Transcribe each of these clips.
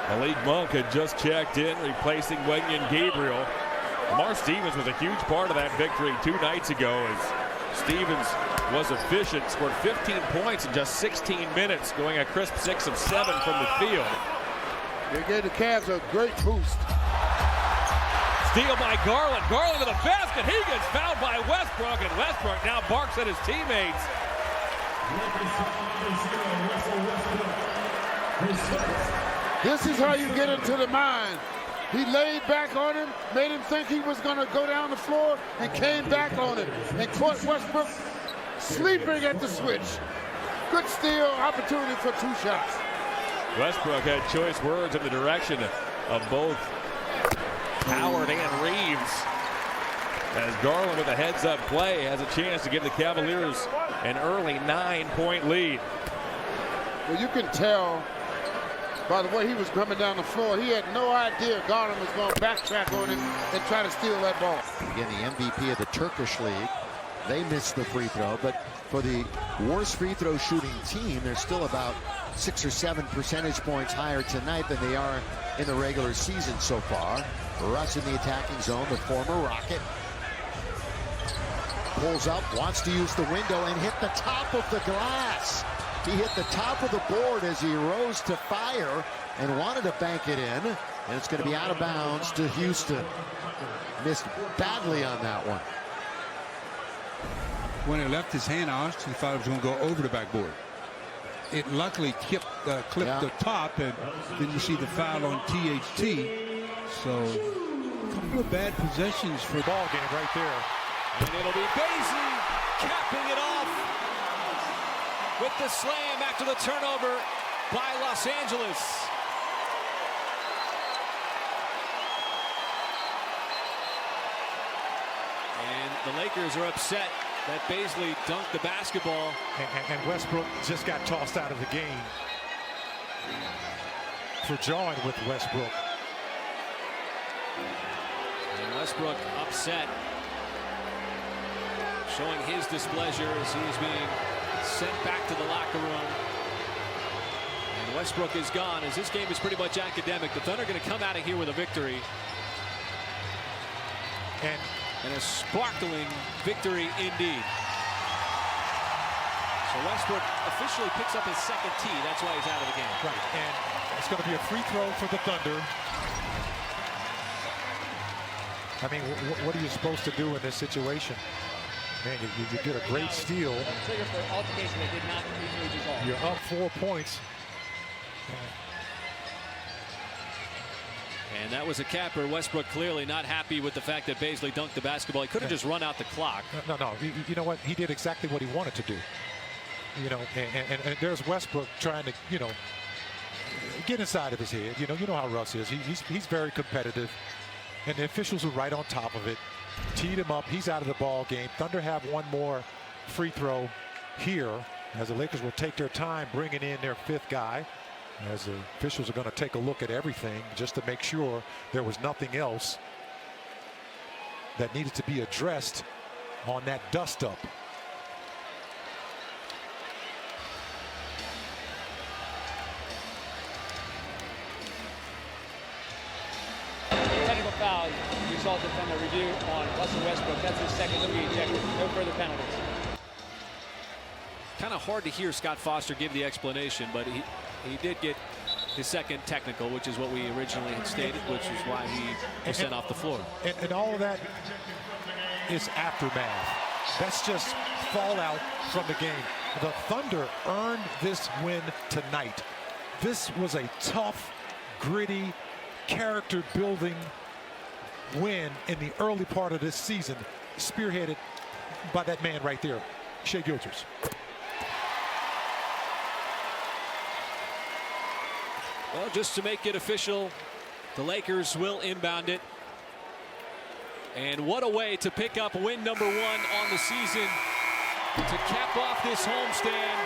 Malik Monk had just checked in, replacing Wenyan Gabriel. Lamar Stevens was a huge part of that victory 2 nights ago as Stevens was efficient, scored 15 points in just 16 minutes, going a crisp 6 of 7 from the field. They gave the Cavs a great boost. Steal by Garland. Garland to the basket. He gets fouled by Westbrook, and Westbrook now barks at his teammates. This is how you get into the mind. He laid back on him, made him think he was going to go down the floor, and came back on him. And caught Westbrook sleeping at the switch. Good steal, opportunity for 2 shots. Westbrook had choice words in the direction of both Howard and Reeves, as Garland with a heads-up play has a chance to give the Cavaliers an early 9-point lead. Well, you can tell by the way he was coming down the floor, he had no idea Garland was going to backtrack on him and try to steal that ball. Again, the MVP of the Turkish League. They missed the free throw, but for the worst free throw shooting team, they're still about 6 or 7 percentage points higher tonight than they are in the regular season so far. Russ in the attacking zone, the former Rocket. Pulls up, wants to use the window and hit the top of the glass. He hit the top of the board as he rose to fire and wanted to bank it in. And it's going to be out of bounds to Houston. Missed badly on that one. When it left his hand, I honestly thought it was going to go over the backboard. It luckily clipped the top, and then you see the foul on THT. So, a couple of bad possessions for the ball game right there. And it'll be Basie capping it off with the slam after the turnover by Los Angeles. And the Lakers are upset that Bazley dunked the basketball. And Westbrook just got tossed out of the game for jawing with Westbrook. And Westbrook upset, showing his displeasure as he is being sent back to the locker room. And Westbrook is gone as this game is pretty much academic. The Thunder are going to come out of here with a victory. And a sparkling victory indeed. So Westbrook officially picks up his second tee. That's why he's out of the game. Right, and it's going to be a free throw for the Thunder. I mean, what are you supposed to do in this situation? Man, you get a great steal. You're up 4 points. And that was a capper. Westbrook clearly not happy with the fact that Bazley dunked the basketball. He could have just run out the clock. No. You know what? He did exactly what he wanted to do. You know, and there's Westbrook trying to, you know, get inside of his head. You know how Russ is. He's very competitive. And the officials were right on top of it. Teed him up. He's out of the ball game. Thunder have one more free throw here as the Lakers will take their time bringing in their 5th guy, as the officials are going to take a look at everything just to make sure there was nothing else that needed to be addressed on that dust-up. Technical foul resulted from a review on Russell Westbrook. That's his second to be ejected. No further penalties. Kind of hard to hear Scott Foster give the explanation, but he did get his second technical, which is what we originally had stated, which is why he was sent off the floor. And all of that is aftermath. That's just fallout from the game. The Thunder earned this win tonight. This was a tough, gritty, character-building win in the early part of this season, spearheaded by that man right there, Shai Gilgeous. Well, just to make it official, the Lakers will inbound it. And what a way to pick up win number 1 on the season to cap off this homestand,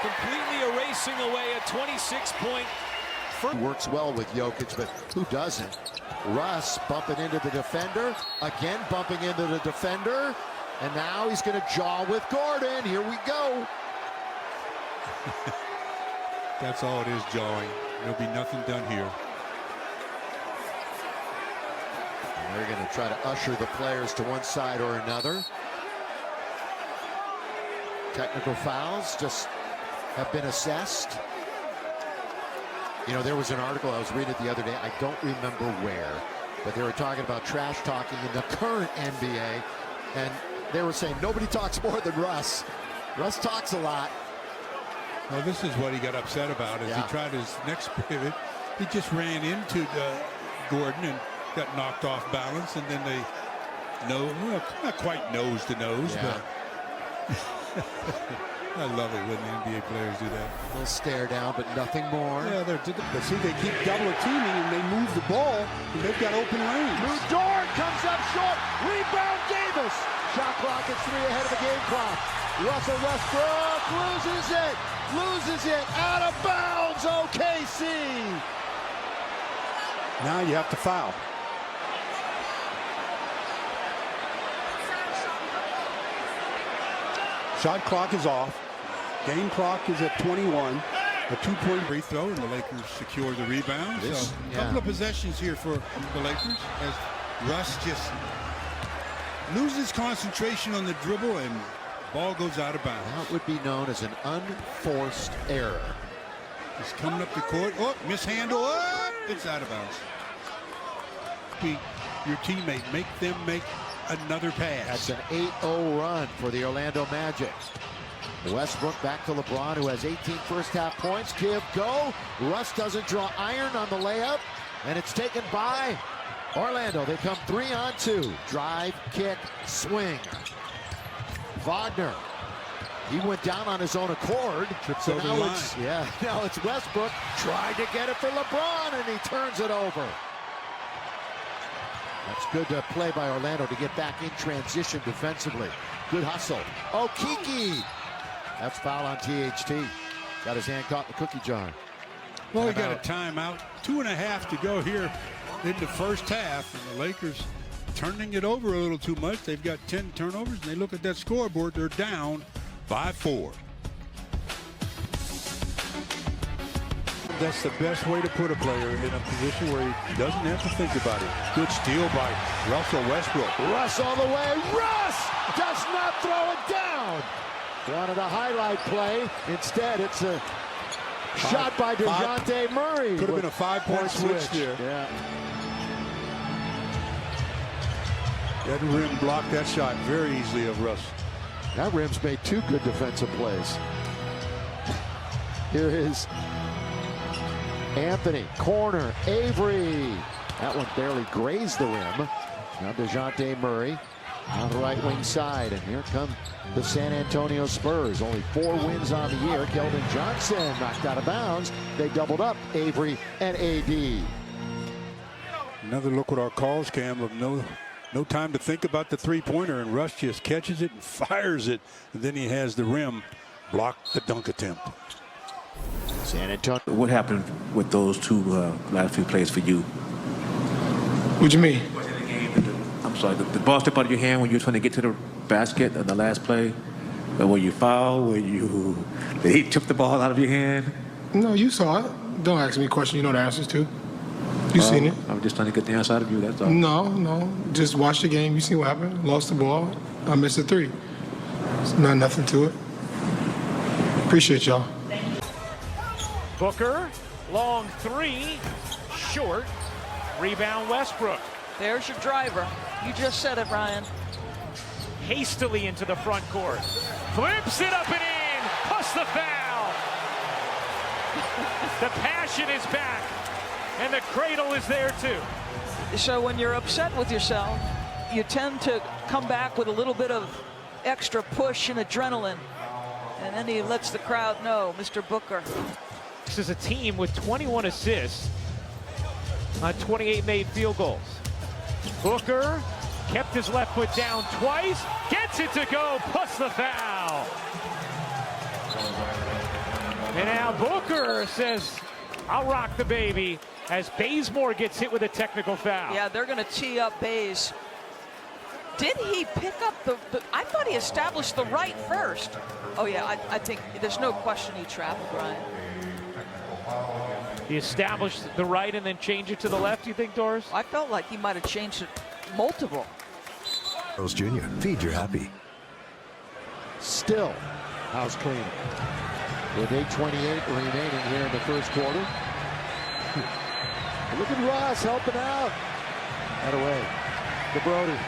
completely erasing away a 26-point. Works well with Jokic, but who doesn't? Russ bumping into the defender, again bumping into the defender, and now he's going to jaw with Gordon. Here we go. That's all it is, jawing. There'll be nothing done here. And they're going to try to usher the players to one side or another. Technical fouls just have been assessed. You know, there was an article I was reading the other day. I don't remember where, but they were talking about trash talking in the current NBA. And they were saying nobody talks more than Russ. Russ talks a lot. Well, this is what he got upset about as he tried his next pivot. He just ran into Gordon and got knocked off balance, and then they not quite nose to nose, but I love it when the NBA players do that. A little stare down, but nothing more. Yeah, but see, they keep double teaming and they move the ball, and they've got open lanes. Dort comes up short. Rebound Davis. Shot clock at 3 ahead of the game clock. Russell Westbrook loses it out of bounds. OKC. Now you have to foul. Shot clock is off. Game clock is at 21. A 2-point free throw, and the Lakers secure the rebound. So a couple of possessions here for the Lakers as Russ just loses concentration on the dribble and ball goes out of bounds. That would be known as an unforced error. He's coming up the court. Oh, mishandle. Oh, it's out of bounds. Be your teammate. Make them make another pass. That's an 8-0 run for the Orlando Magic. Westbrook back to LeBron, who has 18 first-half points. Give, go. Russ doesn't draw iron on the layup, and it's taken by Orlando. They come 3-on-2. Drive, kick, swing. Wagner. He went down on his own accord. Trips over the line. Now it's Westbrook trying to get it for LeBron, and he turns it over. That's good play by Orlando to get back in transition defensively. Good hustle. Oh, Kiki. That's foul on THT. Got his hand caught in the cookie jar. Well, we got a timeout. 2.5 to go here in the first half. And the Lakers turning it over a little too much. They've got 10 turnovers, and they look at that scoreboard. They're down by 4. That's the best way to put a player in a position where he doesn't have to think about it. Good steal by Russell Westbrook. Russ all the way. Russ does not throw it down. Wanted a highlight play. Instead, it's a shot by DeJounte Murray. Could have been a 5-point switch there. Yeah. That rim blocked that shot very easily of Russ. That rim's made 2 good defensive plays. Here is Anthony, corner, Avery. That one barely grazed the rim. Now DeJounte Murray on the right wing side, and here come the San Antonio Spurs. Only 4 wins on the year. Keldon Johnson knocked out of bounds. They doubled up Avery and AD. Another look at our calls, Cam, of no time to think about the three-pointer, and Russ just catches it and fires it, and then he has the rim block the dunk attempt. San Antonio. What happened with those two last few plays for you? What do you mean? I'm sorry, the ball slipped out of your hand when you were trying to get to the basket on the last play? Were you fouled? Did he tip the ball out of your hand? No, you saw it. Don't ask me a question you know the answers to. You seen it. I'm just trying to get the answer out of you, that's all. No. Just watch the game. You see what happened. Lost the ball. I missed the 3. It's nothing to it. Appreciate y'all. Booker, long 3, short. Rebound Westbrook. There's your driver. You just said it, Ryan. Hastily into the front court. Flips it up and in. Plus the foul. The passion is back. And the cradle is there too. So when you're upset with yourself, you tend to come back with a little bit of extra push and adrenaline. And then he lets the crowd know, Mr. Booker. This is a team with 21 assists on 28 made field goals. Booker kept his left foot down twice, gets it to go, plus the foul. And now Booker says, I'll rock the baby, as Bazemore gets hit with a technical foul. Yeah, they're going to tee up Baze. Did he pick up the I thought he established the right first. Oh yeah, I think there's no question he traveled, Ryan. He established the right and then change it to the left, you think, Doris? I felt like he might have changed it multiple. Charles Jr., feed your happy. Still house clean. With 8:28 remaining here in the first quarter. Look at Ross helping out. That away. The Brody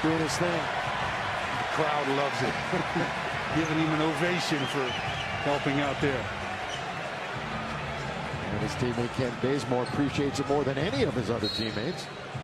doing his thing. The crowd loves it. Giving him an ovation for helping out there. And his teammate Ken Bazemore appreciates it more than any of his other teammates.